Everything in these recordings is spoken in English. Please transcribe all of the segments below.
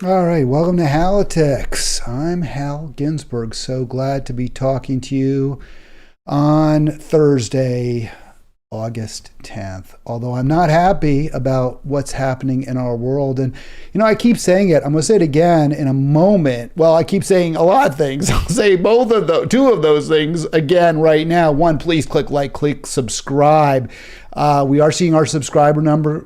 All right, welcome to Halitics. I'm Hal Ginsberg. So glad to be talking to you on Thursday, August 10th. Although I'm not happy about what's happening in our world. And, I keep saying it. I'm going to say it again in a moment. Well, I keep saying a lot of things. I'll say two of those things again right now. One, please click like, click subscribe. We are seeing our subscriber number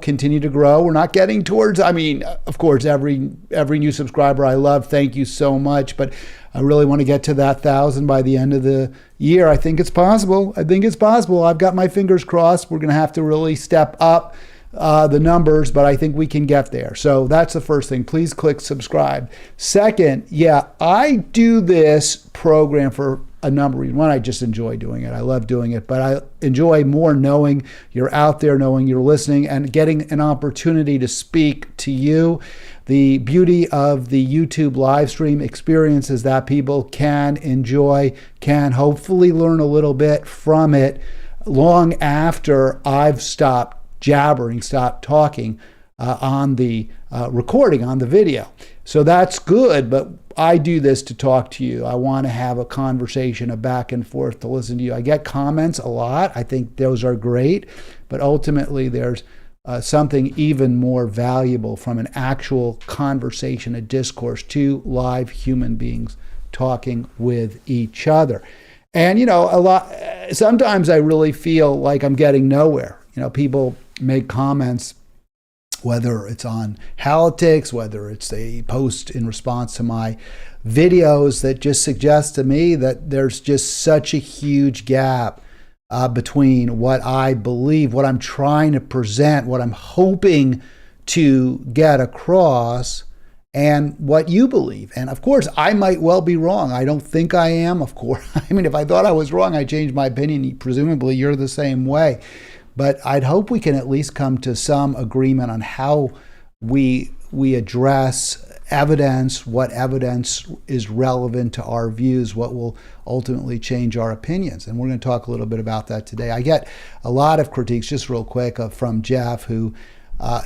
continue to grow. We're not getting towards, of course, every new subscriber I love. Thank you so much. But I really want to get to that 1,000 by the end of the year. I think it's possible. I've got my fingers crossed. We're going to have to really step up the numbers, but I think we can get there. So that's the first thing. Please click subscribe. Second, I do this program for a number of reasons. One, I just enjoy doing it. I love doing it, but I enjoy more knowing you're out there, knowing you're listening, and getting an opportunity to speak to you. The beauty of the YouTube live stream experience is that people can enjoy, can hopefully learn a little bit from it long after I've stopped jabbering, stopped talking on the recording, on the video. So that's good, but I do this to talk to you. I want to have a conversation, a back and forth, to listen to you. I get comments a lot. I think those are great, but ultimately there's something even more valuable from an actual conversation, a discourse, two live human beings talking with each other. And, sometimes I really feel like I'm getting nowhere. People make comments, whether it's on Halitics, whether it's a post in response to my videos, that just suggest to me that there's just such a huge gap between what I believe, what I'm trying to present, what I'm hoping to get across, and what you believe. And of course, I might well be wrong. I don't think I am, of course. If I thought I was wrong, I'd change my opinion. Presumably, you're the same way. But I'd hope we can at least come to some agreement on how we address evidence, what evidence is relevant to our views, what will ultimately change our opinions. And we're going to talk a little bit about that today. I get a lot of critiques, just real quick, from Jeff, who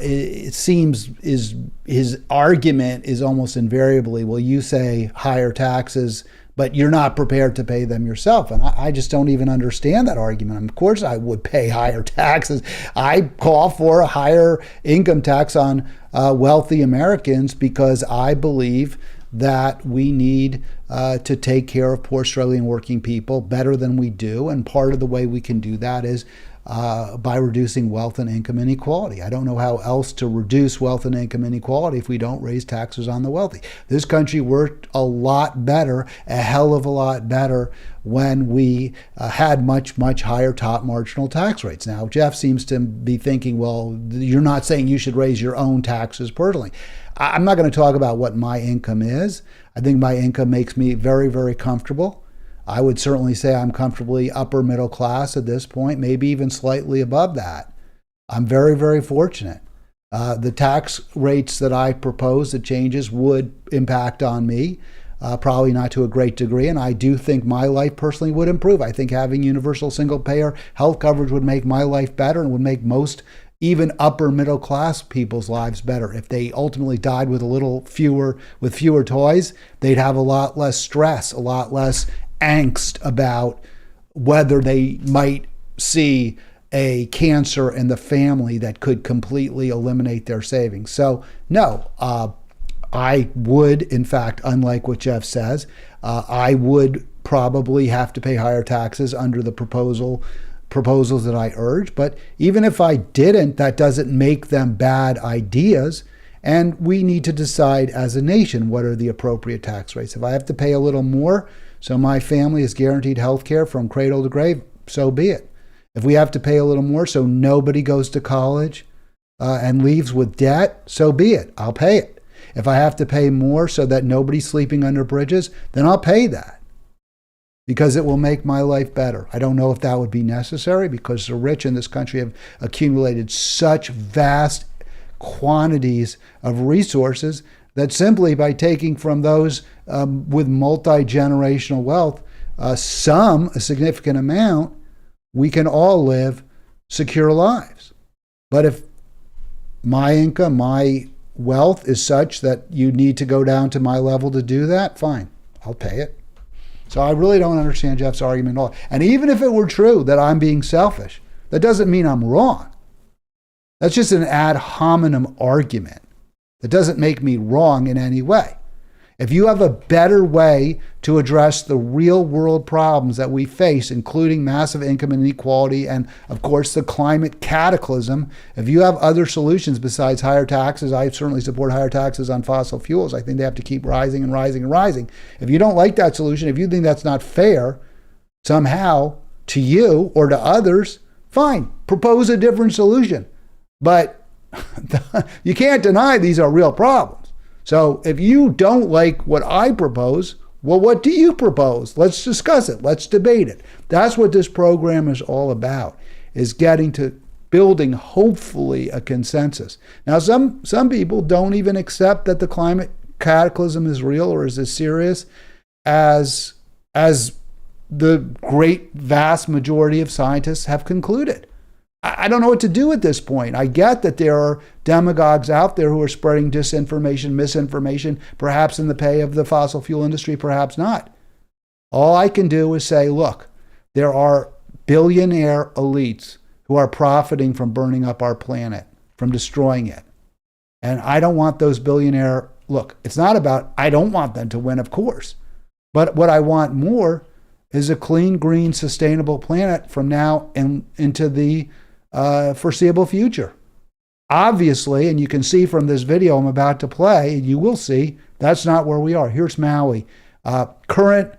it seems his argument is almost invariably, well, you say higher taxes, but you're not prepared to pay them yourself. And I just don't even understand that argument. Of course I would pay higher taxes. I call for a higher income tax on wealthy Americans because I believe that we need to take care of poor, struggling, working people better than we do. And part of the way we can do that is by reducing wealth and income inequality. I don't know how else to reduce wealth and income inequality if we don't raise taxes on the wealthy. This country worked a lot better, a hell of a lot better, when we had much, much higher top marginal tax rates. Now, Jeff seems to be thinking, well, you're not saying you should raise your own taxes personally. I'm not going to talk about what my income is. I think my income makes me very, very comfortable. I would certainly say I'm comfortably upper middle class at this point, maybe even slightly above that. I'm very, very fortunate. The tax rates that I propose, the changes, would impact on me, probably not to a great degree, and I do think my life personally would improve. I think having universal single-payer health coverage would make my life better and would make most even upper middle class people's lives better. If they ultimately died with fewer toys, they'd have a lot less stress, a lot less angst about whether they might see a cancer in the family that could completely eliminate their savings. So no, I would, in fact, unlike what Jeff says, I would probably have to pay higher taxes under the proposals that I urge. But even if I didn't, that doesn't make them bad ideas. And we need to decide as a nation what are the appropriate tax rates. If I have to pay a little more so my family is guaranteed health care from cradle to grave, so be it. If we have to pay a little more so nobody goes to college and leaves with debt, so be it. I'll pay it. If I have to pay more so that nobody's sleeping under bridges, then I'll pay that because it will make my life better. I don't know if that would be necessary because the rich in this country have accumulated such vast quantities of resources that simply by taking from those with multi-generational wealth, a significant amount, we can all live secure lives. But if my income, my wealth is such that you need to go down to my level to do that, fine, I'll pay it. So I really don't understand Jeff's argument at all. And even if it were true that I'm being selfish, that doesn't mean I'm wrong. That's just an ad hominem argument. That doesn't make me wrong in any way. If you have a better way to address the real world problems that we face, including massive income inequality and, of course, the climate cataclysm, if you have other solutions besides higher taxes, I certainly support higher taxes on fossil fuels. I think they have to keep rising and rising and rising. If you don't like that solution, if you think that's not fair somehow to you or to others, fine, propose a different solution. But you can't deny these are real problems. So if you don't like what I propose, well, what do you propose? Let's discuss it. Let's debate it. That's what this program is all about, is getting to building, hopefully, a consensus. Now, some people don't even accept that the climate cataclysm is real or is as serious as the great vast majority of scientists have concluded. I don't know what to do at this point. I get that there are demagogues out there who are spreading disinformation, misinformation, perhaps in the pay of the fossil fuel industry, perhaps not. All I can do is say, look, there are billionaire elites who are profiting from burning up our planet, from destroying it. And I don't want those billionaire, look, it's not about, I don't want them to win, of course. But what I want more is a clean, green, sustainable planet from now into the foreseeable future. Obviously, and you can see from this video I'm about to play, you will see that's not where we are. Here's Maui. Current,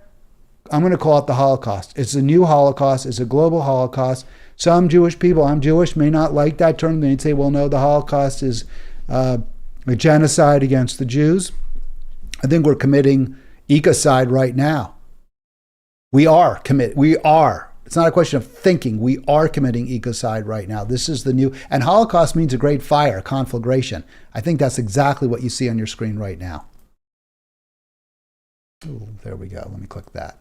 I'm going to call it the Holocaust. It's a new Holocaust. It's a global Holocaust. Some Jewish people, I'm Jewish, may not like that term. They'd say, well, no, the Holocaust is a genocide against the Jews. I think we're committing ecocide right now. We are. It's not a question of thinking. We are committing ecocide right now. This is the new, and Holocaust means a great fire, conflagration. I think that's exactly what you see on your screen right now. Ooh, there we go. Let me click that.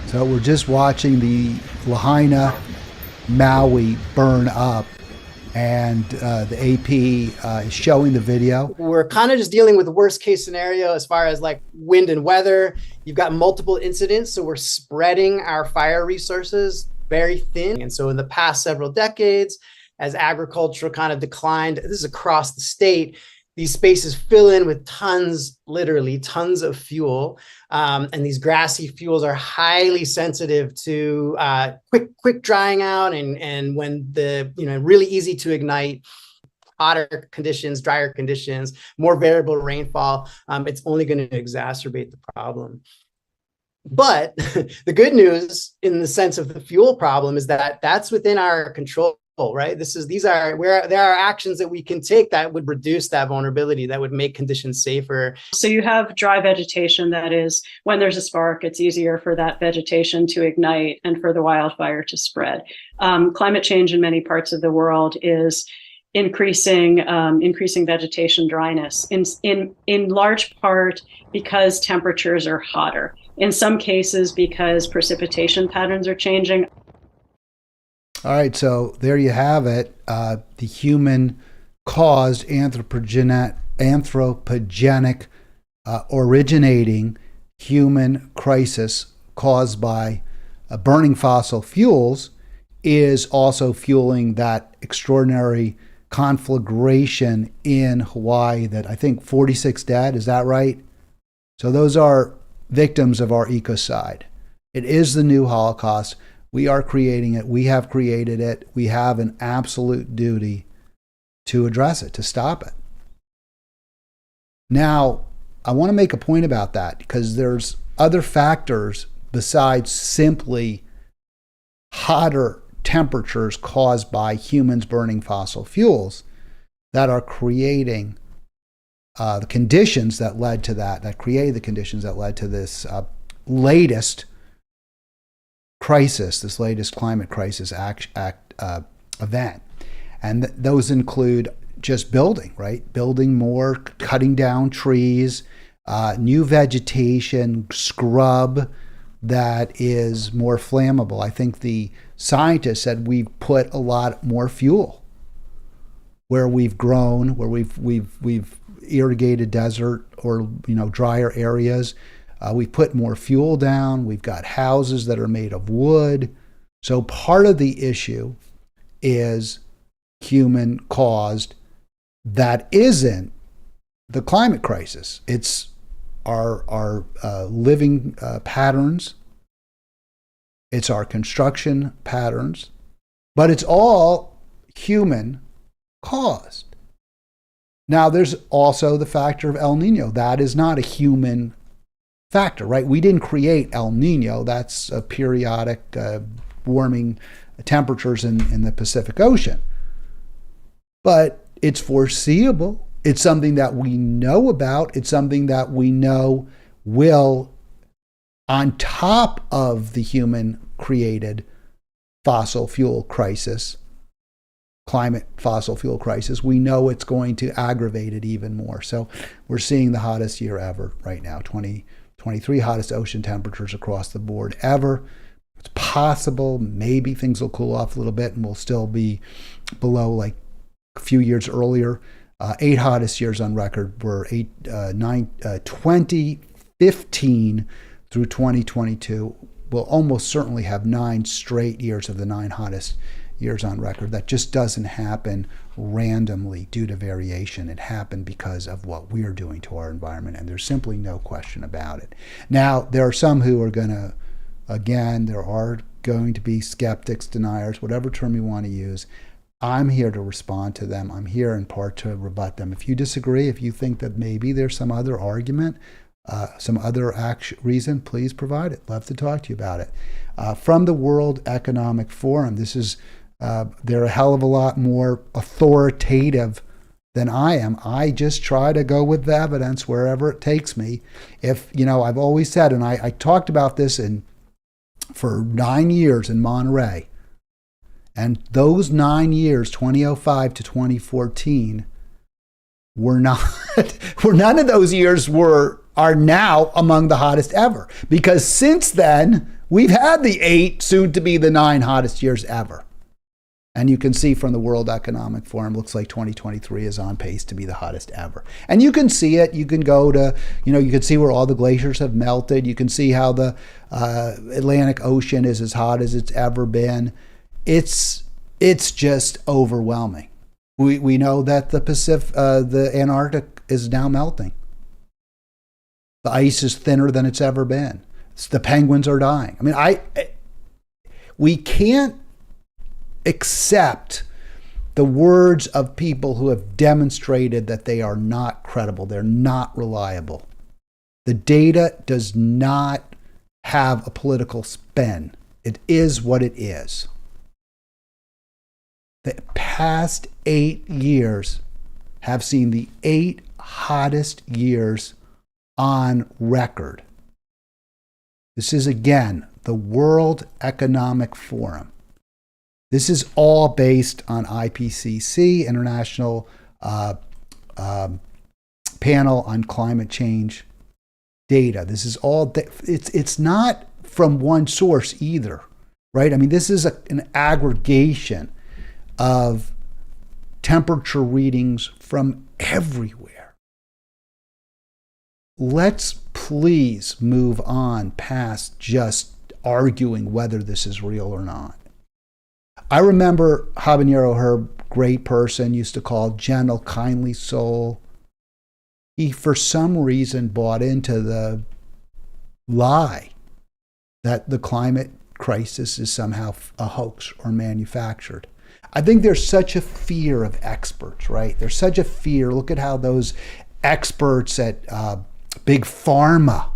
So we're just watching the Lahaina Maui burn up, and the AP is showing the video. We're kind of just dealing with the worst case scenario as far as like wind and weather. You've got multiple incidents, so we're spreading our fire resources very thin. And so in the past several decades, as agriculture kind of declined, this is across the state, these spaces fill in with tons, literally tons of fuel. And these grassy fuels are highly sensitive to quick drying out. And when really easy to ignite, hotter conditions, drier conditions, more variable rainfall, it's only going to exacerbate the problem. But the good news in the sense of the fuel problem is that that's within our control. Right? There are actions that we can take that would reduce that vulnerability, that would make conditions safer. So you have dry vegetation, that is, when there's a spark, it's easier for that vegetation to ignite and for the wildfire to spread. Climate change in many parts of the world is increasing vegetation dryness, in large part because temperatures are hotter. In some cases, because precipitation patterns are changing. All right, so there you have it. The human-caused anthropogenic originating human crisis caused by burning fossil fuels is also fueling that extraordinary conflagration in Hawaii that I think 46 dead, is that right? So those are victims of our ecocide. It is the new Holocaust. We are creating it. We have created it. We have an absolute duty to address it, to stop it. Now, I want to make a point about that because there's other factors besides simply hotter temperatures caused by humans burning fossil fuels that are creating the conditions that led to that created the conditions that led to this latest crisis, this latest climate crisis event. And those include just building, right? Building more, cutting down trees, new vegetation, scrub that is more flammable. I think the scientists said we've put a lot more fuel where we've grown, where we've irrigated desert or drier areas. We've put more fuel down. We've got houses that are made of wood. So part of the issue is human caused. That isn't the climate crisis. It's our living patterns. It's our construction patterns, but it's all human caused. Now, there's also the factor of El Nino. That is not a human factor, right? We didn't create El Nino. That's a periodic warming temperatures in the Pacific Ocean. But it's foreseeable. It's something that we know about. It's something that we know will, on top of the human-created fossil fuel crisis, climate fossil fuel crisis, we know it's going to aggravate it even more. So we're seeing the hottest year ever right now, 2023 hottest ocean temperatures across the board ever. It's possible maybe things will cool off a little bit and we'll still be below like a few years earlier. 8 hottest years on record were 2015 through 2022. We'll almost certainly have 9 straight years of the 9 hottest years on record. That just doesn't happen randomly due to variation. It happened because of what we're doing to our environment, and there's simply no question about it. Now, there are some who are going to, again, there are going to be skeptics, deniers, whatever term you want to use. I'm here to respond to them. I'm here in part to rebut them. If you disagree, if you think that maybe there's some other argument, some other reason, please provide it. Love to talk to you about it. From the World Economic Forum, this is they're a hell of a lot more authoritative than I am. I just try to go with the evidence wherever it takes me. If, I've always said, and I talked about this for 9 years in Monterey, and those 9 years, 2005 to 2014, were not, none of those years are now among the hottest ever. Because since then, we've had the 8, soon to be the 9 hottest years ever. And you can see from the World Economic Forum, looks like 2023 is on pace to be the hottest ever. And you can see it. You can go to, you can see where all the glaciers have melted. You can see how the Atlantic Ocean is as hot as it's ever been. It's just overwhelming. We know that the Antarctic is now melting. The ice is thinner than it's ever been. The penguins are dying. I mean, we can't accept the words of people who have demonstrated that they are not credible. They're not reliable. The data does not have a political spin. It is what it is. The past 8 years have seen the 8 hottest years on record. This is, again, the World Economic Forum. This is all based on IPCC, International Panel on Climate Change data. This is all, it's not from one source either, right? I mean, this is an aggregation of temperature readings from everywhere. Let's please move on past just arguing whether this is real or not. I remember Habanero Herb, great person, used to call gentle, kindly soul. He, for some reason, bought into the lie that the climate crisis is somehow a hoax or manufactured. I think there's such a fear of experts, right? There's such a fear. Look at how those experts at Big Pharma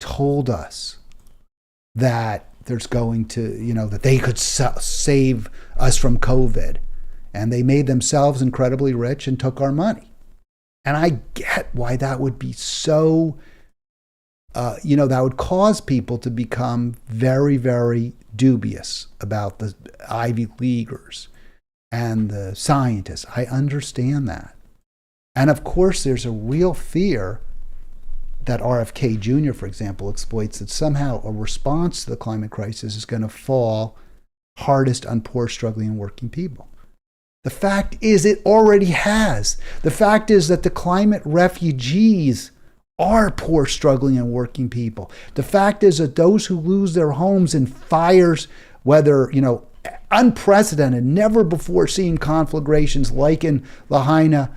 told us that there's going to, that they could save us from COVID. And they made themselves incredibly rich and took our money. And I get why that would be so, that would cause people to become very, very dubious about the Ivy Leaguers and the scientists. I understand that. And of course, there's a real fear that RFK Jr., for example, exploits, that somehow a response to the climate crisis is going to fall hardest on poor, struggling, and working people. The fact is, it already has. The fact is that the climate refugees are poor, struggling, and working people. The fact is that those who lose their homes in fires, whether, unprecedented, never before seen conflagrations like in Lahaina,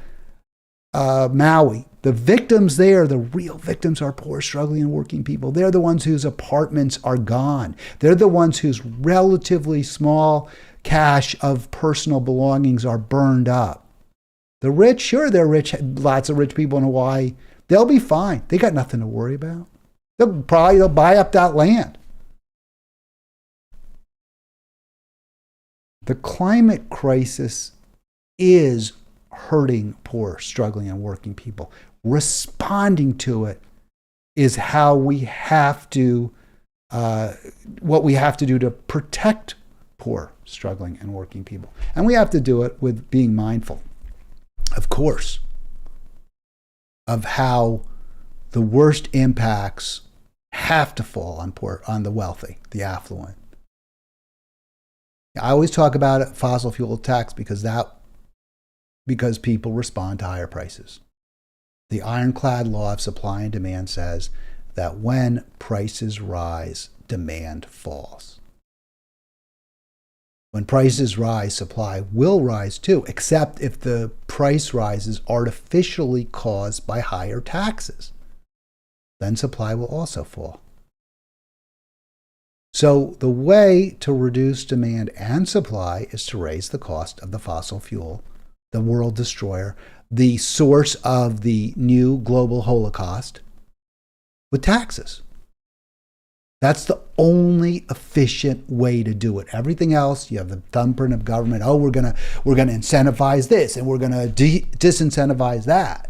Maui, the victims there, the real victims, are poor, struggling, and working people. They're the ones whose apartments are gone. They're the ones whose relatively small cache of personal belongings are burned up. The rich, sure, they're rich. Lots of rich people in Hawaii. They'll be fine. They got nothing to worry about. They'll buy up that land. The climate crisis is hurting poor, struggling, and working people. Responding to it is how we have to, what we have to do to protect poor, struggling, and working people. And we have to do it with being mindful, of course, of how the worst impacts have to fall on the wealthy, the affluent. I always talk about it, fossil fuel tax, because people respond to higher prices. The ironclad law of supply and demand says that when prices rise, demand falls. When prices rise, supply will rise too, except if the price rise is artificially caused by higher taxes. Then supply will also fall. So the way to reduce demand and supply is to raise the cost of the fossil fuel, the world destroyer, the source of the new global Holocaust, with taxes. That's the only efficient way to do it. Everything else, you have the thumbprint of government. Oh, we're gonna incentivize this and we're gonna disincentivize that.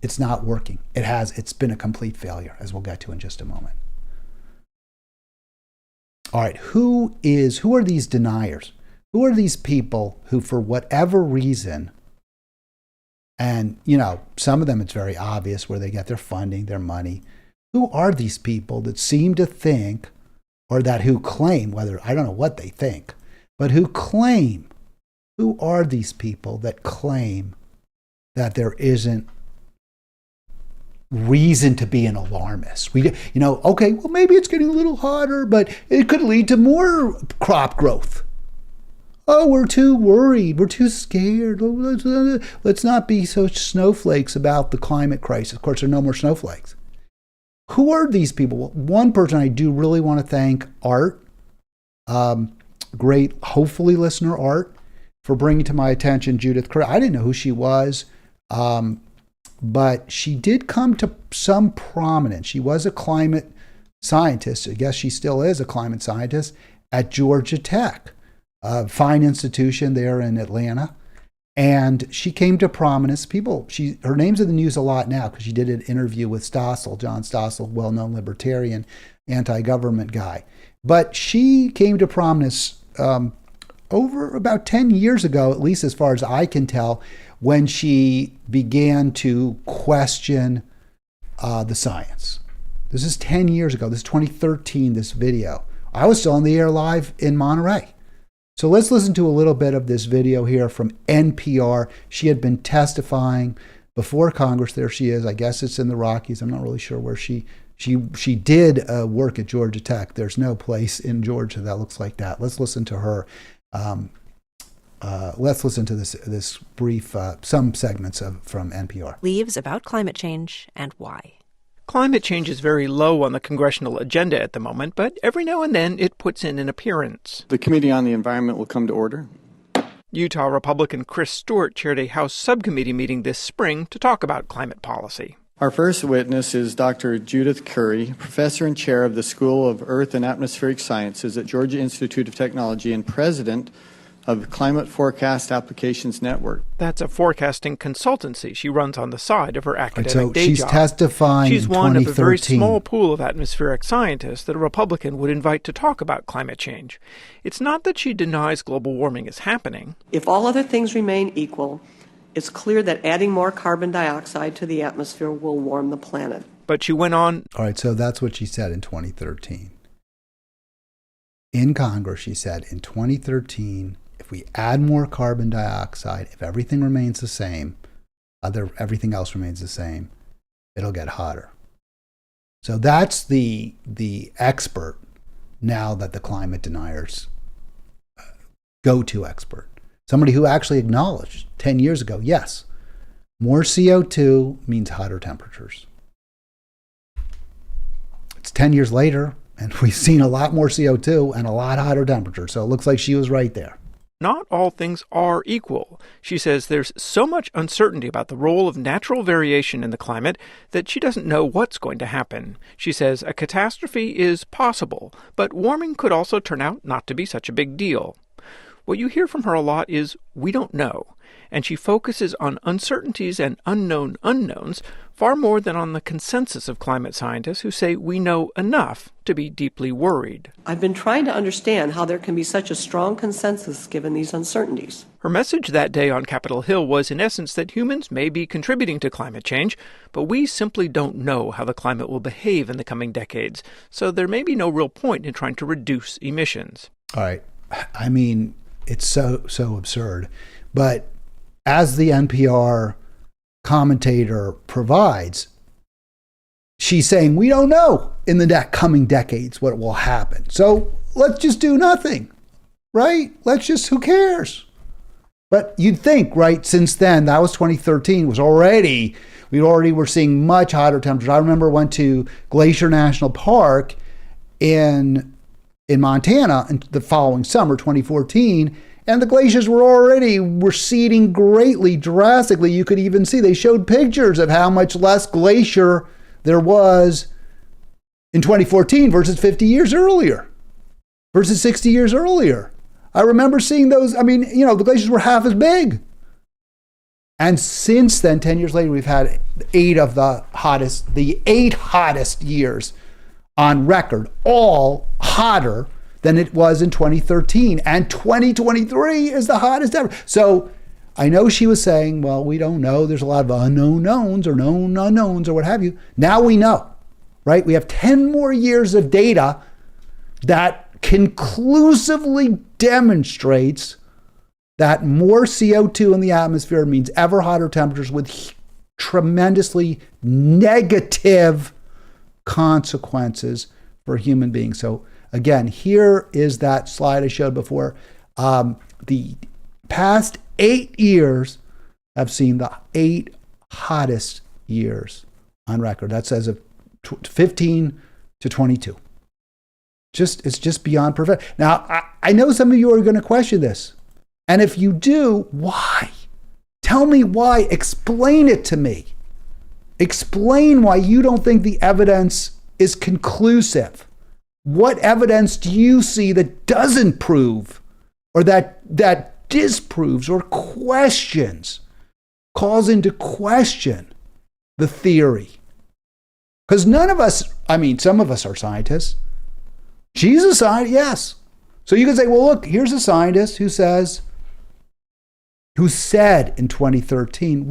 It's not working. It's been a complete failure, as we'll get to in just a moment. All right, who are these deniers? Who are these people who, for whatever reason, and some of them it's very obvious where they get their funding, their money. Who are these people that seem to think, or who claim, I don't know what they think, but who are these people that claim that there isn't reason to be an alarmist? Okay, well, maybe it's getting a little hotter, but it could lead to more crop growth. Oh, we're too worried. We're too scared. Let's not be such snowflakes about the climate crisis. Of course, there are no more snowflakes. Who are these people? Well, one person I do really want to thank, Art, great, hopefully listener Art, for bringing to my attention Judith Curry. I didn't know who she was, but she did come to some prominence. She was a climate scientist. I guess she still is a climate scientist at Georgia Tech, a fine institution there in Atlanta. And she came to prominence. Her name's in the news a lot now because she did an interview with Stossel, John Stossel, well-known libertarian, anti-government guy. But she came to prominence over about 10 years ago, at least as far as I can tell, when she began to question the science. This is 10 years ago. This is 2013, this video. I was still on the air live in Monterey. So let's listen to a little bit of this video here from NPR. She had been testifying before Congress. There she is. I guess it's in the Rockies. I'm not really sure where she did work at Georgia Tech. There's no place in Georgia that looks like that. Let's listen to her. Let's listen to this brief, some segments from NPR. Leaves about climate change and why. Climate change is very low on the congressional agenda at the moment, but every now and then it puts in an appearance. The Committee on the Environment will come to order. Utah Republican Chris Stewart chaired a House subcommittee meeting this spring to talk about climate policy. Our first witness is Dr. Judith Curry, professor and chair of the School of Earth and Atmospheric Sciences at Georgia Institute of Technology and president of the Climate Forecast Applications Network. That's a forecasting consultancy she runs on the side of her academic So day she's job. testifying She's in one of a very 2013. small pool of atmospheric scientists that a Republican would invite to talk about climate change. It's not that she denies global warming is happening. If all other things remain equal, it's clear that adding more carbon dioxide to the atmosphere will warm the planet. But she went on. All right, so that's what she said in 2013. In Congress, she said in 2013, if we add more carbon dioxide, if everything remains the same, everything else remains the same, it'll get hotter. So that's the expert now that the climate deniers go-to expert. Somebody who actually acknowledged 10 years ago, yes, more CO2 means hotter temperatures. It's 10 years later, and we've seen a lot more CO2 and a lot hotter temperatures. So it looks like she was right there. Not all things are equal. She says there's so much uncertainty about the role of natural variation in the climate that she doesn't know what's going to happen. She says a catastrophe is possible, but warming could also turn out not to be such a big deal. What you hear from her a lot is, we don't know, and she focuses on uncertainties and unknown unknowns far more than on the consensus of climate scientists who say we know enough to be deeply worried. I've been trying to understand how there can be such a strong consensus given these uncertainties. Her message that day on Capitol Hill was, in essence, that humans may be contributing to climate change, but we simply don't know how the climate will behave in the coming decades, so there may be no real point in trying to reduce emissions. All right. I mean, it's so absurd. But as the NPR commentator provides, she's saying we don't know in the coming decades what will happen. So let's just do nothing, right? Who cares? But you'd think, right, since then, that was 2013, we already were seeing much hotter temperatures. I remember I went to Glacier National Park in Montana in the following summer, 2014, and the glaciers were receding greatly, drastically. You could even see, they showed pictures of how much less glacier there was in 2014 versus 50 years earlier, versus 60 years earlier. I remember seeing those. I mean, the glaciers were half as big. And since then, 10 years later, we've had the 8 hottest years on record, all hotter than it was in 2013. And 2023 is the hottest ever. So I know she was saying, well, we don't know. There's a lot of unknown knowns or known unknowns or what have you. Now we know, right? We have 10 more years of data that conclusively demonstrates that more CO2 in the atmosphere means ever hotter temperatures with tremendously negative consequences for human beings. So again, here is that slide I showed before. The past 8 years have seen the 8 hottest years on record. That's as of 15 to 22. It's just beyond perfect. Now, I know some of you are going to question this. And if you do, why? Tell me why. Explain it to me. Explain why you don't think the evidence is conclusive. What evidence do you see that doesn't prove or that disproves or questions, calls into question the theory? Because none of us, some of us are scientists. She's a scientist, yes. So you can say, well, look, here's a scientist who said in 2013,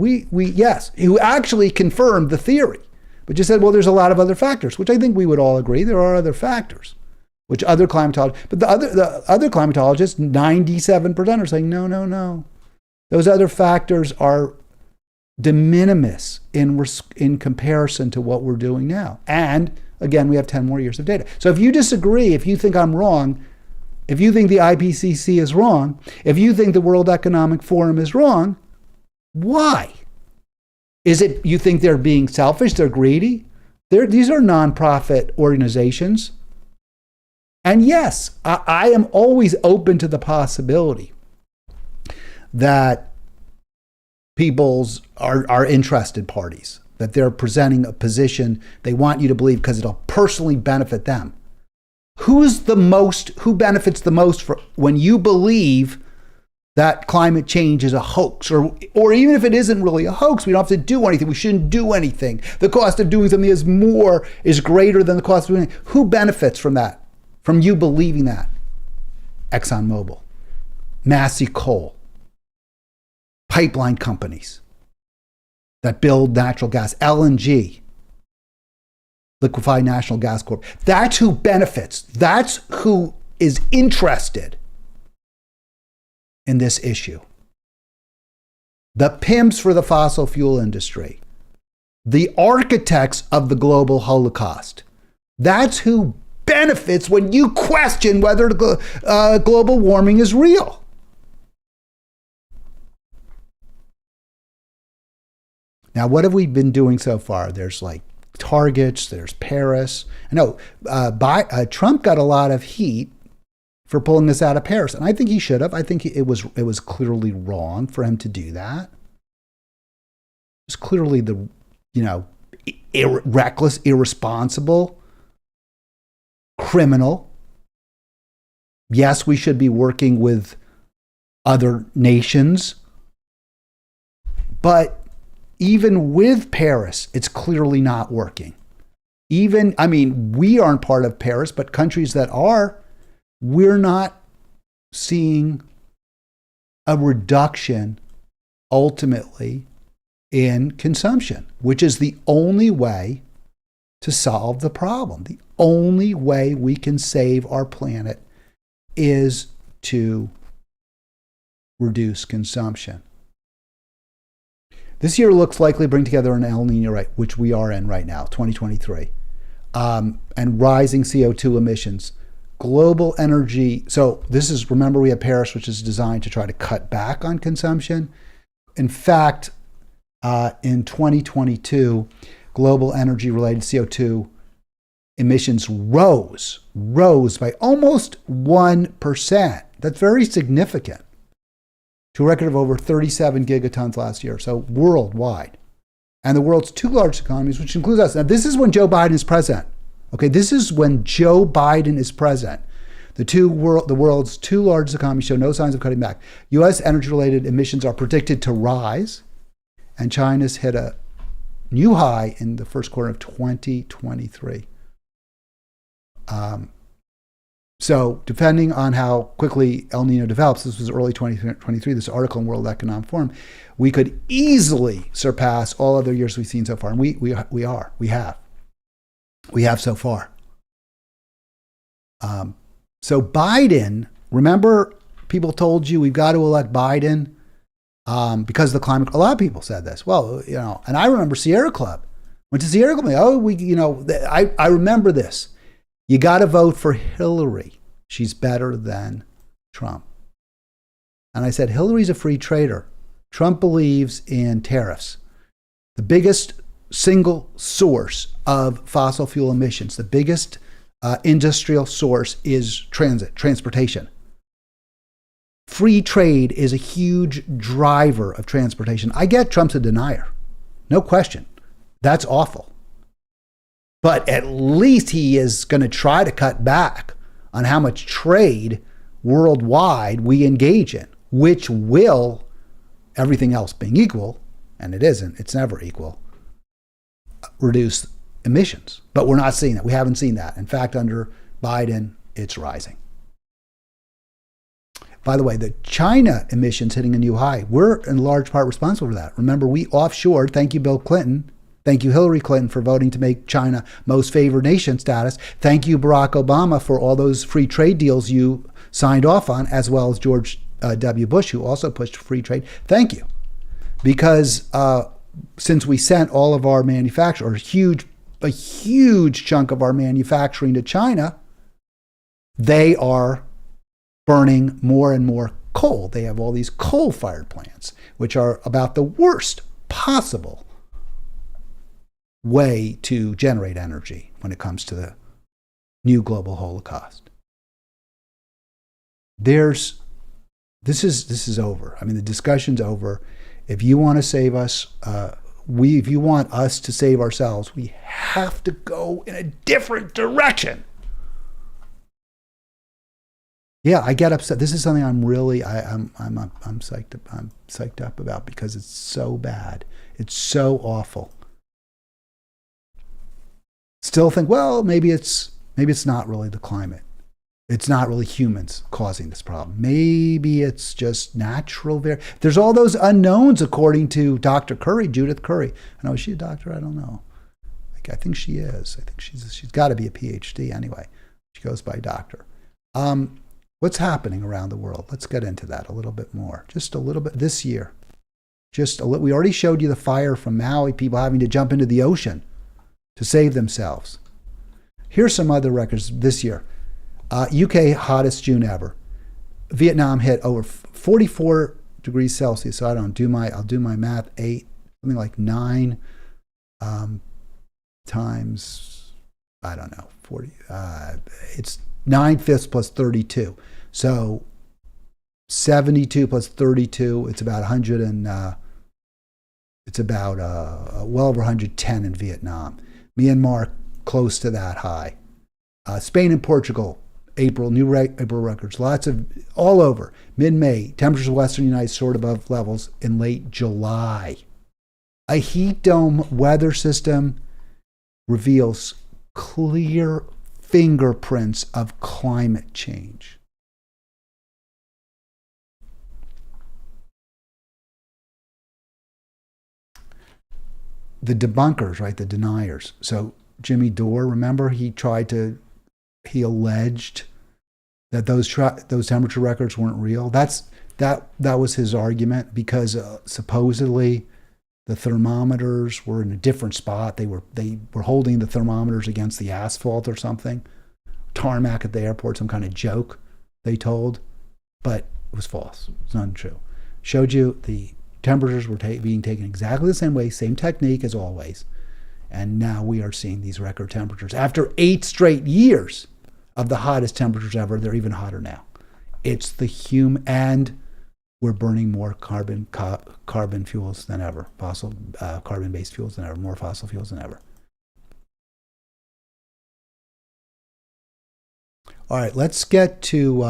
who actually confirmed the theory, but just said, well, there's a lot of other factors, which I think we would all agree there are other factors, which other climatologists, but the other climatologists, 97% are saying, no. Those other factors are de minimis in comparison to what we're doing now. And again, we have 10 more years of data. So if you disagree, if you think I'm wrong, if you think the IPCC is wrong, if you think the World Economic Forum is wrong, why? Is it you think they're being selfish, they're greedy? These are nonprofit organizations. And yes, I am always open to the possibility that people's are interested parties, that they're presenting a position they want you to believe because it'll personally benefit them. Who benefits the most when you believe that climate change is a hoax, or even if it isn't really a hoax, we don't have to do anything. We shouldn't do anything. The cost of doing something is greater than the cost of doing it. Who benefits from that? From you believing that? ExxonMobil, Massey Coal, pipeline companies that build natural gas, LNG, Liquefied Natural Gas Corp. That's who benefits. That's who is interested in this issue. The pimps for the fossil fuel industry, the architects of the global Holocaust. That's who benefits when you question whether global warming is real. Now, what have we been doing so far? There's like targets, there's Paris. I know Trump got a lot of heat for pulling us out of Paris, and I think he should have. I think it was clearly wrong for him to do that. It was clearly reckless, irresponsible, criminal. Yes, we should be working with other nations, but even with Paris, it's clearly not working. We aren't part of Paris, but countries that are, we're not seeing a reduction ultimately in consumption, which is the only way to solve the problem. The only way we can save our planet is to reduce consumption. This year looks likely to bring together an El Nino, right, which we are in right now, 2023, and rising CO2 emissions. Global energy. So remember we have Paris, which is designed to try to cut back on consumption. In fact, in 2022, global energy related CO2 emissions rose by almost 1%. That's very significant, to a record of over 37 gigatons last year, so worldwide. And the world's two largest economies, which includes us. Now, this is when Joe Biden is president. Okay, this is when Joe Biden is president. The world's two largest economies show no signs of cutting back. U.S. energy-related emissions are predicted to rise, and China's hit a new high in the first quarter of 2023. So depending on how quickly El Nino develops, this was early 2023, this article in World Economic Forum, we could easily surpass all other years we've seen so far. And we have so far. So Biden, remember people told you we've got to elect Biden because of the climate. A lot of people said this. Well, and I remember Sierra Club. Went to Sierra Club. I remember this. You got to vote for Hillary. She's better than Trump. And I said, Hillary's a free trader. Trump believes in tariffs. The biggest single source of fossil fuel emissions, the biggest industrial source is transportation. Free trade is a huge driver of transportation. I get Trump's a denier. No question. That's awful. But at least he is going to try to cut back on how much trade worldwide we engage in, which will, everything else being equal, and it isn't, it's never equal, reduce emissions. But we're not seeing that. We haven't seen that. In fact, under Biden, it's rising. By the way, the China emissions hitting a new high, we're in large part responsible for that. Remember, we offshored, thank you, Bill Clinton. Thank you, Hillary Clinton, for voting to make China most favored nation status. Thank you, Barack Obama, for all those free trade deals you signed off on, as well as George W. Bush, who also pushed free trade. Thank you. Because since we sent all of our manufacturing, a huge chunk of our manufacturing to China, they are burning more and more coal. They have all these coal-fired plants, which are about the worst possible way to generate energy when it comes to the new global Holocaust. This is over. I mean, the discussion's over. If you want to save us, if you want us to save ourselves, we have to go in a different direction. Yeah, I get upset. This is something I'm really I'm psyched up about because it's so bad. It's so awful. Still think, well, maybe it's not really the climate. It's not really humans causing this problem. Maybe it's just natural. There's all those unknowns, according to Dr. Curry, Judith Curry. I know, is she a doctor? I don't know. I think she is. I think she's got to be a PhD anyway. She goes by doctor. What's happening around the world? Let's get into that a little bit more. Just a little bit this year. We already showed you the fire from Maui, people having to jump into the ocean to save themselves. Here's some other records this year. UK hottest June ever. Vietnam hit over 44 degrees Celsius. So I'll do my math. 8, something like 9 times, I don't know, 40. It's 9/5 plus 32. So 72 plus 32. It's about 100 and it's about well over 110 in Vietnam. Myanmar close to that high. Spain and Portugal. April records, lots of, all over. Mid-May, temperatures of western United States soared above levels in late July. A heat dome weather system reveals clear fingerprints of climate change. The debunkers, right, the deniers. So Jimmy Dore, remember, he alleged that those temperature records weren't real. That was his argument, because supposedly the thermometers were in a different spot. They were holding the thermometers against the asphalt or something. Tarmac at the airport, some kind of joke they told, but it was false. It's not true. Showed you the temperatures were being taken exactly the same way, same technique as always. And now we are seeing these record temperatures. After 8 straight years of the hottest temperatures ever, they're even hotter now. It's the and we're burning more carbon fuels than ever, carbon-based fuels than ever, more fossil fuels than ever. All right, let's get to,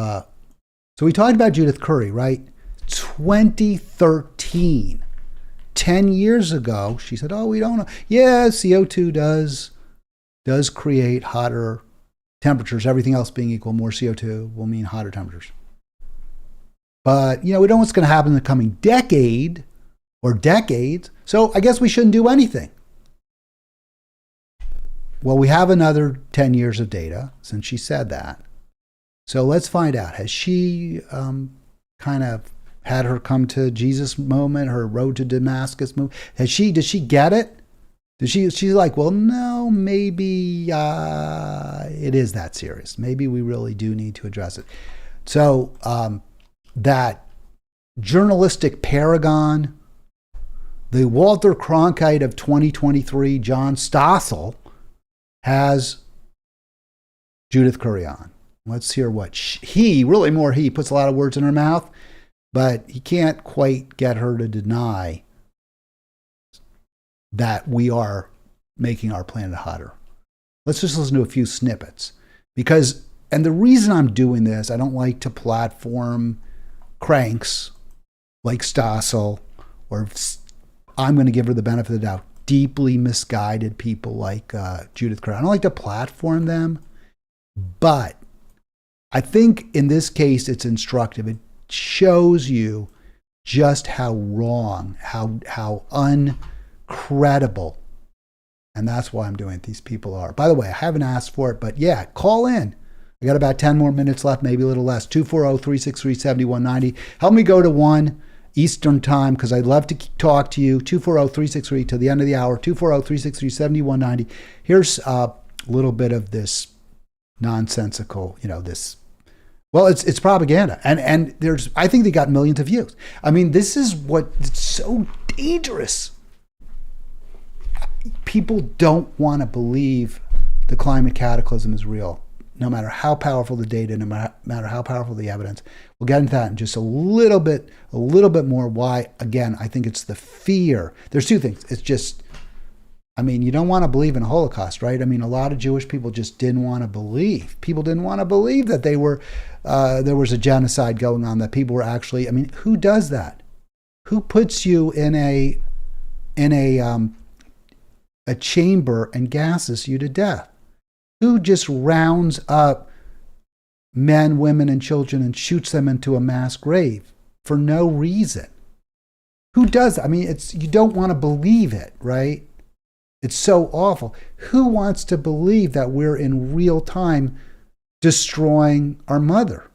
so we talked about Judith Curry, right? 2013, 10 years ago, she said, oh, we don't know. Yeah, CO2 does create hotter temperatures. Everything else being equal, more CO2 will mean hotter temperatures. But, we don't know what's going to happen in the coming decade or decades, so I guess we shouldn't do anything. Well, we have another 10 years of data since she said that. So let's find out. Has she kind of had her come to Jesus moment, her road to Damascus moment? Did she get it? She's like, well, no, maybe it is that serious. Maybe we really do need to address it. So that journalistic paragon, the Walter Cronkite of 2023, John Stossel, has Judith Curry on. Let's hear what he puts a lot of words in her mouth, but he can't quite get her to deny that we are making our planet hotter. Let's just listen to a few snippets. And the reason I'm doing this, I don't like to platform cranks like Stossel, or I'm going to give her the benefit of the doubt, deeply misguided people like Judith Curry. I don't like to platform them, but I think in this case it's instructive. It shows you just how wrong, how uncredible, and that's why I'm doing it, these people are. By the way, I haven't asked for it, but yeah, call in. I got about 10 more minutes left, maybe a little less. 240-363-7190. Help me go to 1 Eastern time, because I'd love to talk to you. 240-363 to the end of the hour. 240-363-7190. Here's a little bit of this nonsensical, this. Well, it's propaganda, and I think they got millions of views. I mean, this is what's so dangerous. People don't want to believe the climate cataclysm is real, no matter how powerful the data, no matter how powerful the evidence. We'll get into that in just a little bit more. Why? Again, I think it's the fear. There's two things. It's just I mean, you don't want to believe in a Holocaust, right? I mean, a lot of Jewish people just didn't want to believe. People didn't want to believe that there was a genocide going on, that people were actually, I mean, who does that? Who puts you in a chamber and gasses you to death? Who just rounds up men, women, and children and shoots them into a mass grave for no reason? Who does that? I mean, you don't want to believe it, right? It's so awful. Who wants to believe that we're in real time destroying our mother?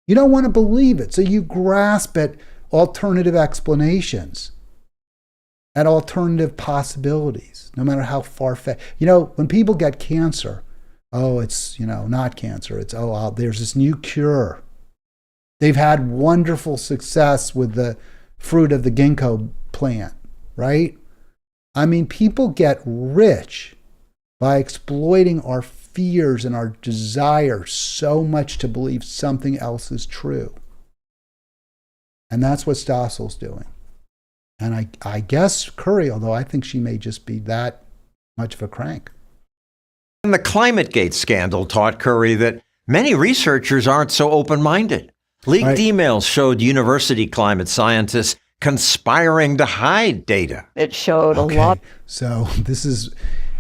You don't want to believe it. So you grasp at alternative explanations, at alternative possibilities, no matter how far-fetched. When people get cancer, it's, not cancer. It's, there's this new cure. They've had wonderful success with the fruit of the ginkgo plant, right? I mean, people get rich by exploiting our fears and our desire so much to believe something else is true. And that's what Stossel's doing. And I guess Curry, although I think she may just be that much of a crank. And the ClimateGate scandal taught Curry that many researchers aren't so open-minded. Leaked emails showed university climate scientists conspiring to hide data. It showed a lot. So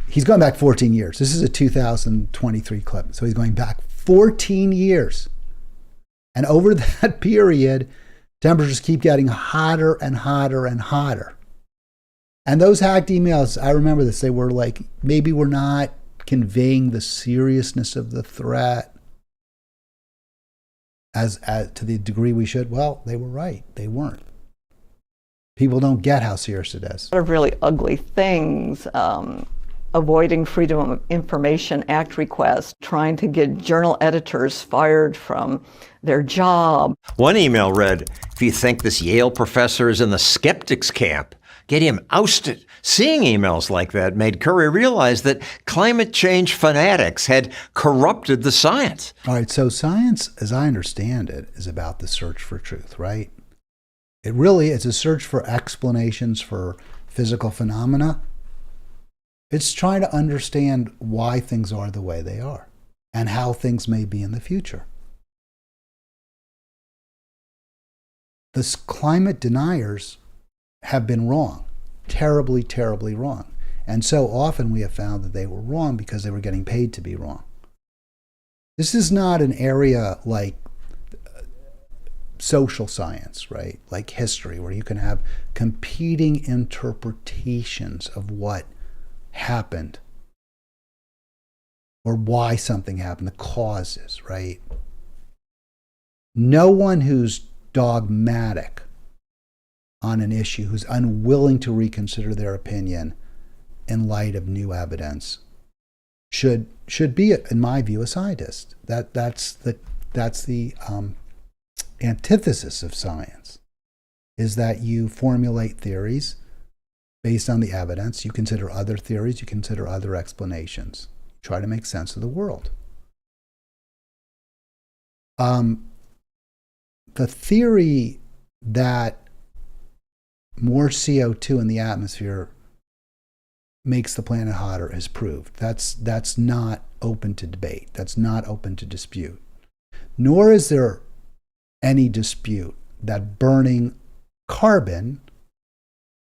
he's gone back 14 years. This is a 2023 clip. So he's going back 14 years. And over that period, temperatures keep getting hotter and hotter and hotter. And those hacked emails, I remember this, they were like, maybe we're not conveying the seriousness of the threat as to the degree we should. Well, they were right. They weren't. People don't get how serious it is. A lot of really ugly things, avoiding Freedom of Information Act requests, trying to get journal editors fired from their job. One email read, "If you think this Yale professor is in the skeptics camp, get him ousted." Seeing emails like that made Curry realize that climate change fanatics had corrupted the science. All right, so science, as I understand it, is about the search for truth, right? It really is a search for explanations for physical phenomena. It's trying to understand why things are the way they are and how things may be in the future. The climate deniers have been wrong, terribly, terribly wrong. And so often we have found that they were wrong because they were getting paid to be wrong. This is not an area like social science, right? Like history, where you can have competing interpretations of what happened or why something happened, the causes, right? No one who's dogmatic on an issue, who's unwilling to reconsider their opinion in light of new evidence, should be, in my view, a scientist. That's the antithesis of science, is that you formulate theories based on the evidence. You consider other theories, you consider other explanations, try to make sense of the world. The theory that more CO2 in the atmosphere makes the planet hotter is proved. That's not open to debate. That's not open to dispute. Nor is there any dispute that burning carbon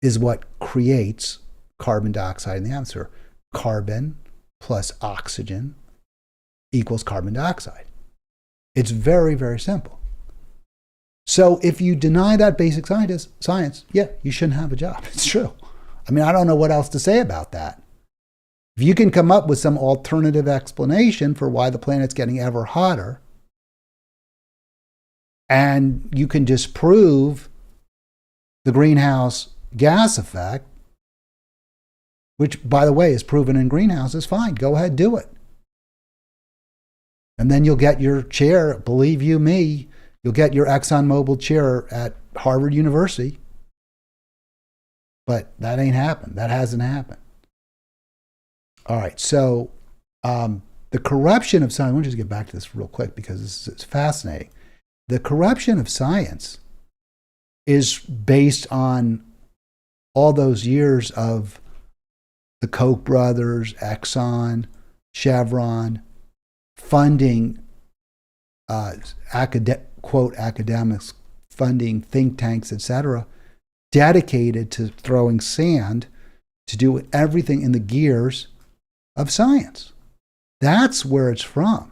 is what creates carbon dioxide in the atmosphere. Carbon plus oxygen equals carbon dioxide. It's very, very simple. So if you deny that basic science, yeah, you shouldn't have a job. It's true. I mean, I don't know what else to say about that. If you can come up with some alternative explanation for why the planet's getting ever hotter, and you can disprove the greenhouse gas effect, which, by the way, is proven in greenhouses, fine, go ahead, do it. And then you'll get your chair, believe you me, you'll get your ExxonMobil chair at Harvard University. But that ain't happened. That hasn't happened. All right, so the corruption of science, I want to just get back to this real quick because it's fascinating. The corruption of science is based on all those years of the Koch brothers, Exxon, Chevron, funding, quote, academics, funding think tanks, etc., dedicated to throwing sand to do everything in the gears of science. That's where it's from.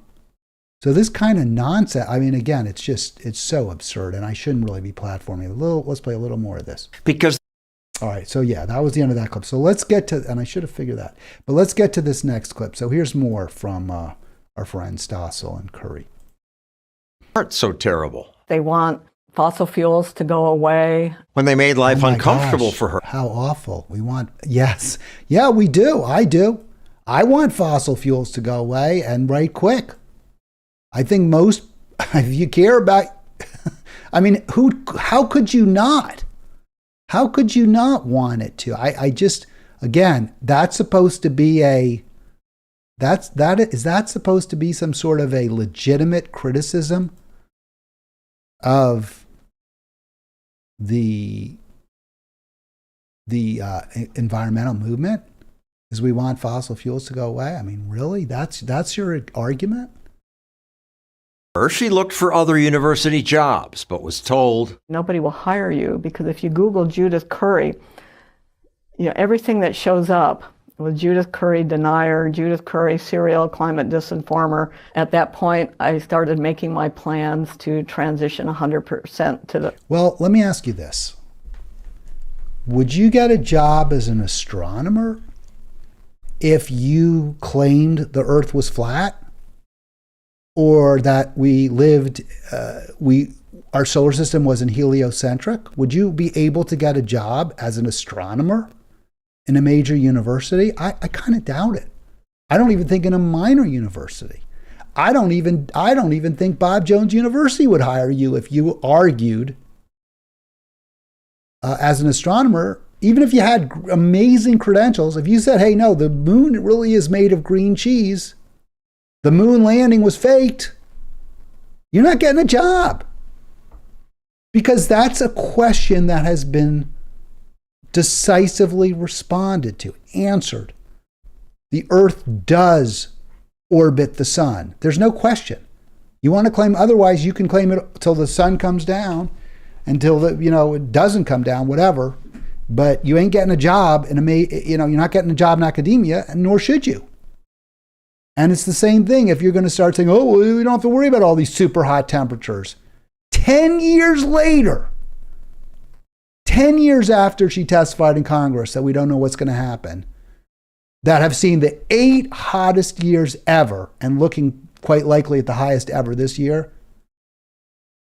So this kind of nonsense, I mean, again, it's so absurd, and I shouldn't really be platforming. Let's play a little more of this. Because all right, so yeah, that was the end of that clip. So let's get to, and I should have figured that, but let's get to this next clip. So here's more from our friends Stossel and Curry. aren't so terrible. They want fossil fuels to go away. When they made life Oh my uncomfortable gosh, for her. How awful. We want, yes. Yeah, we do. I do. I want fossil fuels to go away, and right quick. I think most, if you care about, I mean, how could you not? How could you not want it to? I just, again, that's supposed to be is that supposed to be some sort of a legitimate criticism of the environmental movement? Is we want fossil fuels to go away? I mean, really? That's your argument? She looked for other university jobs, but was told Nobody will hire you because if you Google Judith Curry, everything that shows up with Judith Curry denier, Judith Curry serial climate disinformer. At that point, I started making my plans to transition 100% to the... Well, let me ask you this. Would you get a job as an astronomer if you claimed the Earth was flat? Or that we lived, our solar system wasn't heliocentric? Would you be able to get a job as an astronomer in a major university? I kind of doubt it. I don't even think in a minor university. I don't even think Bob Jones University would hire you if you argued as an astronomer. Even if you had amazing credentials, if you said, hey, no, the moon really is made of green cheese, the moon landing was faked, you're not getting a job. Because that's a question that has been decisively responded to, answered. The Earth does orbit the sun. There's no question. You want to claim otherwise, you can claim it until the sun comes down, until it doesn't come down, whatever. But you ain't getting a job you're not getting a job in academia, and nor should you. And it's the same thing if you're going to start saying, oh, well, we don't have to worry about all these super hot temperatures. 10 years later, 10 years after she testified in Congress that we don't know what's going to happen, that have seen the 8 hottest years ever and looking quite likely at the highest ever this year,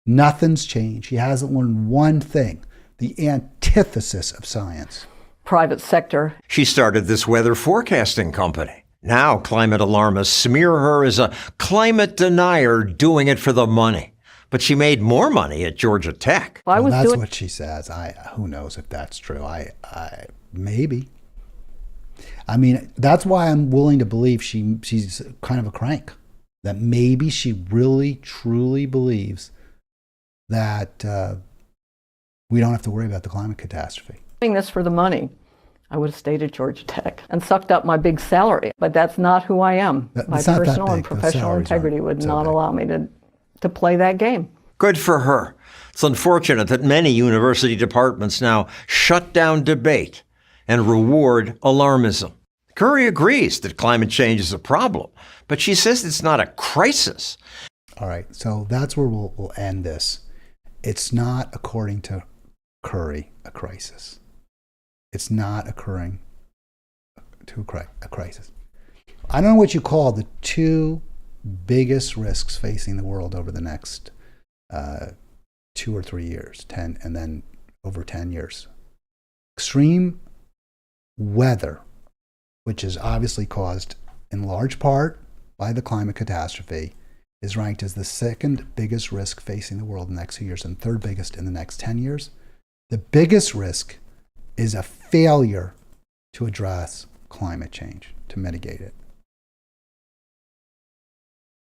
nothing's changed. She hasn't learned one thing, the antithesis of science. Private sector. she started this weather forecasting company. Now climate alarmists smear her as a climate denier doing it for the money. But she made more money at Georgia Tech. Well, That's what she says. Who knows if that's true? Maybe. I mean, that's why I'm willing to believe she's kind of a crank. That maybe she really, truly believes that we don't have to worry about the climate catastrophe. doing this for the money. I would have stayed at Georgia Tech and sucked up my big salary, but that's not who I am. My personal and professional integrity would not allow me to play that game. Good for her. It's unfortunate that many university departments now shut down debate and reward alarmism. Curry agrees that climate change is a problem, but she says it's not a crisis. All right, so that's where we'll end this. It's not, according to Curry, a crisis. It's not occurring to a crisis. I don't know what you call the 2 biggest risks facing the world over the next 2 or 3 years, 10, and then over 10 years. Extreme weather, which is obviously caused in large part by the climate catastrophe, is ranked as the 2nd biggest risk facing the world in the next 2 years and 3rd biggest in the next 10 years. The biggest risk is a failure to address climate change, to mitigate it.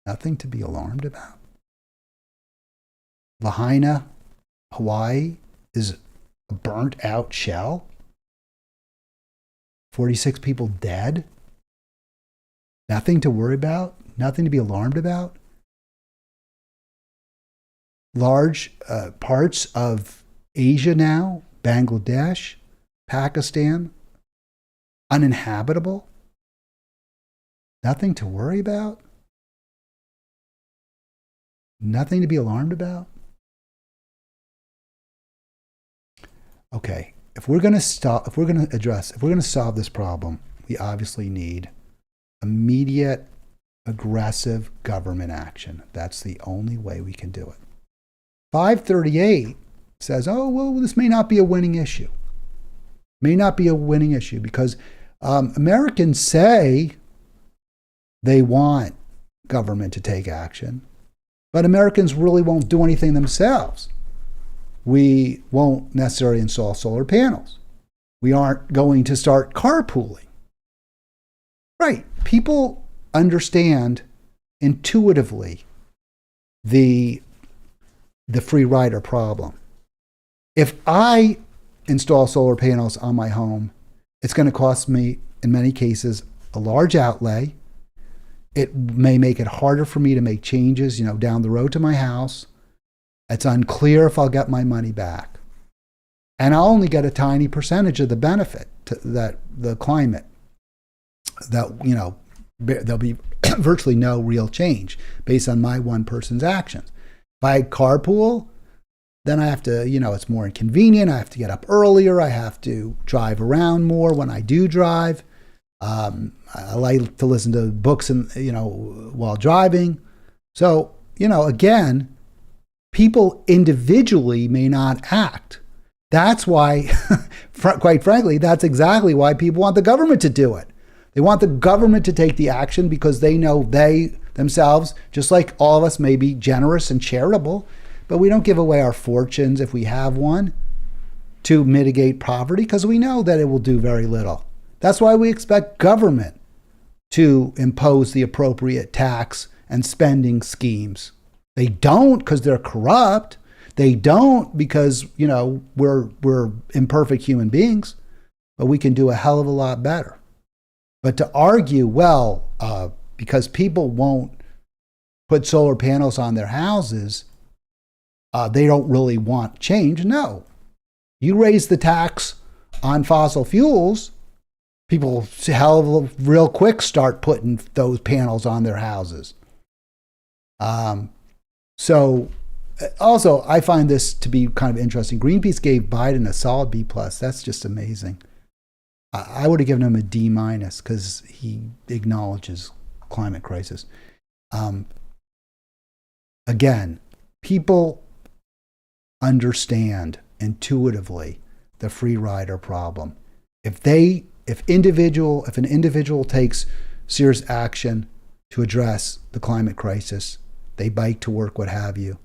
Nothing to be alarmed about. Lahaina, Hawaii, is a burnt out shell. 46 people dead. Nothing to worry about, nothing to be alarmed about. Large parts of Asia now, Bangladesh, Pakistan, uninhabitable. Nothing to worry about. Nothing to be alarmed about. Okay, if we're going to solve this problem, we obviously need immediate, aggressive government action. That's the only way we can do it. 538 says, oh, well, this may not be a winning issue. May not be a winning issue because Americans say they want government to take action, but Americans really won't do anything themselves. We won't necessarily install solar panels. We aren't going to start carpooling. Right. People understand intuitively the free rider problem. If I install solar panels on my home, it's going to cost me, in many cases, a large outlay. It may make it harder for me to make changes, down the road to my house. It's unclear if I'll get my money back. And I'll only get a tiny percentage of the benefit to that the climate. That, there'll be virtually no real change based on my one person's actions. If I carpool, then I have to, it's more inconvenient. I have to get up earlier. I have to drive around more when I do drive. I like to listen to books and, while driving. So, again, people individually may not act. That's why, quite frankly, that's exactly why people want the government to do it. They want the government to take the action because they know they themselves, just like all of us, may be generous and charitable, but we don't give away our fortunes if we have one to mitigate poverty because we know that it will do very little. That's why we expect government to impose the appropriate tax and spending schemes. They don't because they're corrupt. They don't because, we're imperfect human beings, but we can do a hell of a lot better. But to argue, because people won't put solar panels on their houses, they don't really want change. No. You raise the tax on fossil fuels, people real quick start putting those panels on their houses. So also, I find this to be kind of interesting. Greenpeace gave Biden a solid B+. That's just amazing. I would have given him a D- because he acknowledges climate crisis. Again, people understand intuitively the free rider problem. If an individual takes serious action to address the climate crisis, they bike to work, what have you,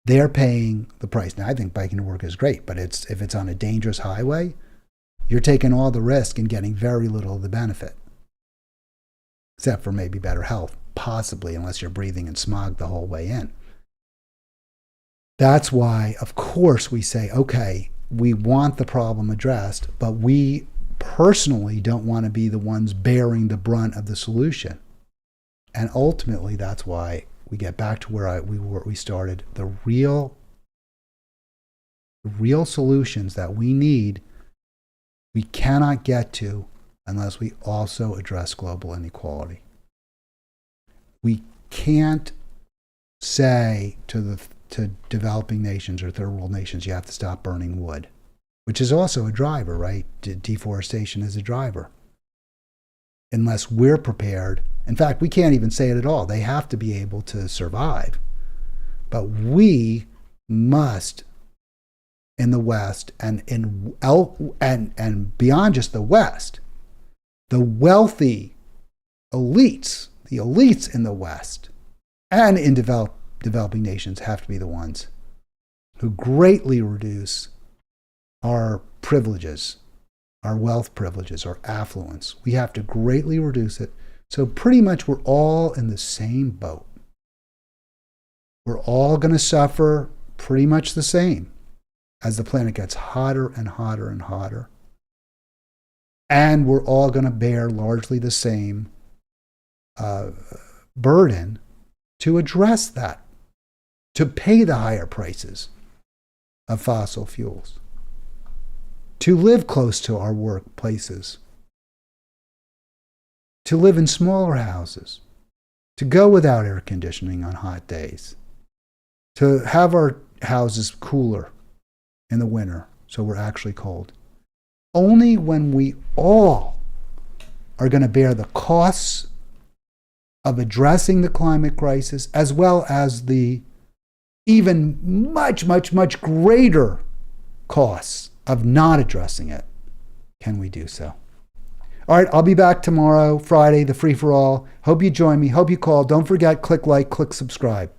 they're paying the price. Now, I think biking to work is great, but if it's on a dangerous highway, you're taking all the risk and getting very little of the benefit, except for maybe better health, possibly, unless you're breathing in smog the whole way in. That's why, of course, we say, okay, we want the problem addressed, but we personally don't want to be the ones bearing the brunt of the solution. And ultimately, that's why we get back to where we started. The real solutions that we need, we cannot get to unless we also address global inequality. We can't say to developing nations or third world nations, you have to stop burning wood, which is also a driver, right? Deforestation is a driver. Unless we're prepared. In fact, we can't even say it at all. They have to be able to survive. But we must, in the West and beyond just the West, the wealthy elites, the elites in the West and in developing nations have to be the ones who greatly reduce our privileges, our wealth privileges, our affluence. We have to greatly reduce it. So pretty much we're all in the same boat. We're all going to suffer pretty much the same as the planet gets hotter and hotter and hotter. And we're all going to bear largely the same burden to address that, to pay the higher prices of fossil fuels, to live close to our workplaces, to live in smaller houses, to go without air conditioning on hot days, to have our houses cooler in the winter so we're actually cold. Only when we all are going to bear the costs of addressing the climate crisis, as well as the even much, much, much greater costs of not addressing it, can we do so. All right, I'll be back tomorrow, Friday, the free-for-all. Hope you join me. Hope you call. Don't forget, click like, click subscribe.